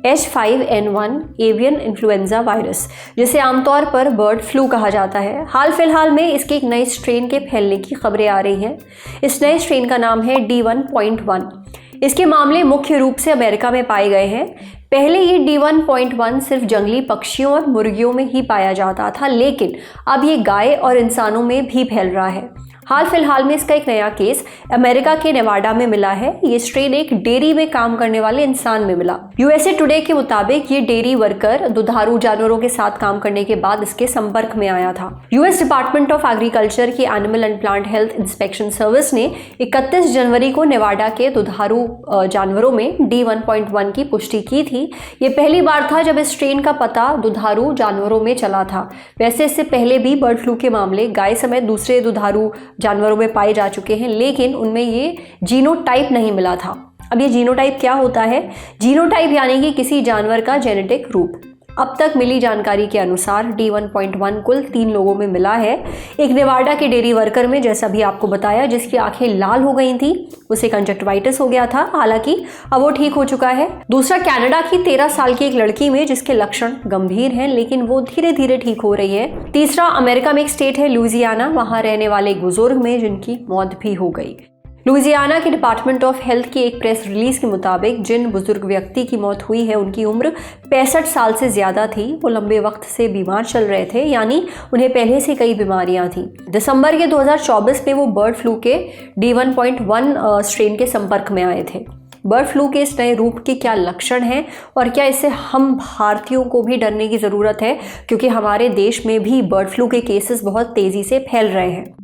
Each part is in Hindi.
H5N1 एवियन इन्फ्लुएंजा वायरस, जिसे आमतौर पर बर्ड फ्लू कहा जाता है। हाल फिलहाल में इसके एक नए स्ट्रेन के फैलने की खबरें आ रही हैं। इस नए स्ट्रेन का नाम है D1.1। इसके मामले मुख्य रूप से अमेरिका में पाए गए हैं। पहले ये D1.1 सिर्फ जंगली पक्षियों और मुर्गियों में ही पाया जाता था, लेकिन अब ये गाय और इंसानों में भी फैल रहा है। हाल फिलहाल में इसका एक नया केस अमेरिका के नेवाडा में मिला है। ये स्ट्रेन एक डेयरी में काम करने वाले इंसान में मिला। USA टुडे के मुताबिक ये डेयरी वर्कर दुधारू जानवरों के साथ काम करने के बाद इसके संपर्क में आया था। US डिपार्टमेंट ऑफ एग्रीकल्चर की animal and plant health inspection service ने 31 जनवरी को नेवाडा के दुधारू जानवरों में D1.1 की पुष्टि की थी। ये पहली बार था जब इस स्ट्रेन का पता दुधारू जानवरों में चला था। वैसे इससे पहले भी बर्ड फ्लू के मामले गाय समेत दूसरे दुधारू जानवरों में पाए जा चुके हैं, लेकिन उनमें ये जीनोटाइप नहीं मिला था। अब ये जीनोटाइप क्या होता है? जीनोटाइप यानी कि किसी जानवर का जेनेटिक रूप। अब तक मिली जानकारी के अनुसार D1.1 कुल 3 लोगों में मिला है। एक नेवाडा के डेयरी वर्कर में, जैसा भी आपको बताया, जिसकी आंखें लाल हो गई थी, उसे कंजक्टिवाइटिस हो गया था, हालांकि अब वो ठीक हो चुका है। दूसरा कनाडा की 13 साल की एक लड़की में, जिसके लक्षण गंभीर हैं लेकिन वो धीरे धीरे ठीक हो रही है। तीसरा अमेरिका में एक स्टेट है लुइसियाना, वहां रहने वाले एक बुजुर्ग में जिनकी मौत भी हो गई। लुइसियाना के डिपार्टमेंट ऑफ हेल्थ की एक प्रेस रिलीज के मुताबिक जिन बुजुर्ग व्यक्ति की मौत हुई है उनकी उम्र 65 साल से ज्यादा थी। वो लंबे वक्त से बीमार चल रहे थे, यानी उन्हें पहले से कई बीमारियां थी। दिसंबर के 2024 में वो बर्ड फ्लू के D1.1 स्ट्रेन के संपर्क में आए थे। बर्ड फ्लू के इस नए रूप के क्या लक्षण हैं और क्या इससे हम भारतीयों को भी डरने की ज़रूरत है, क्योंकि हमारे देश में भी बर्ड फ्लू के केसेस बहुत तेज़ी से फैल रहे हैं?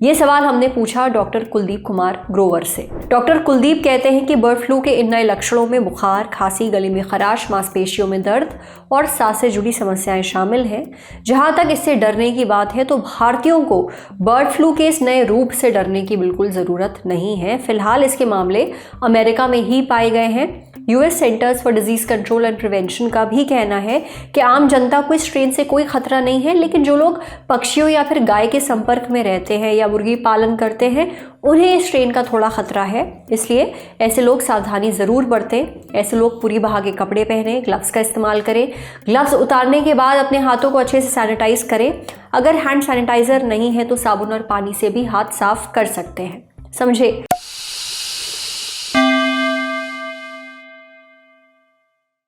ये सवाल हमने पूछा डॉक्टर कुलदीप कुमार ग्रोवर से। डॉक्टर कुलदीप कहते हैं कि बर्ड फ्लू के इन नए लक्षणों में बुखार, खांसी, गले में खराश, मांसपेशियों में दर्द और सांस से जुड़ी समस्याएं शामिल हैं। जहां तक इससे डरने की बात है तो भारतीयों को बर्ड फ्लू के इस नए रूप से डरने की बिल्कुल ज़रूरत नहीं है। फिलहाल इसके मामले अमेरिका में ही पाए गए हैं। US centres for disease control and prevention का भी कहना है कि आम जनता को इस स्ट्रेन से कोई खतरा नहीं है, लेकिन जो लोग पक्षियों या फिर गाय के संपर्क में रहते हैं या मुर्गी पालन करते हैं उन्हें इस स्ट्रेन का थोड़ा खतरा है। इसलिए ऐसे लोग सावधानी ज़रूर बरतें। ऐसे लोग पूरी बहा के कपड़े पहने, ग्लव्स का इस्तेमाल करें। ग्लव्स उतारने के बाद अपने हाथों को अच्छे से सैनिटाइज करें। अगर हैंड सैनिटाइजर नहीं है तो साबुन और पानी से भी हाथ साफ कर सकते हैं। समझे?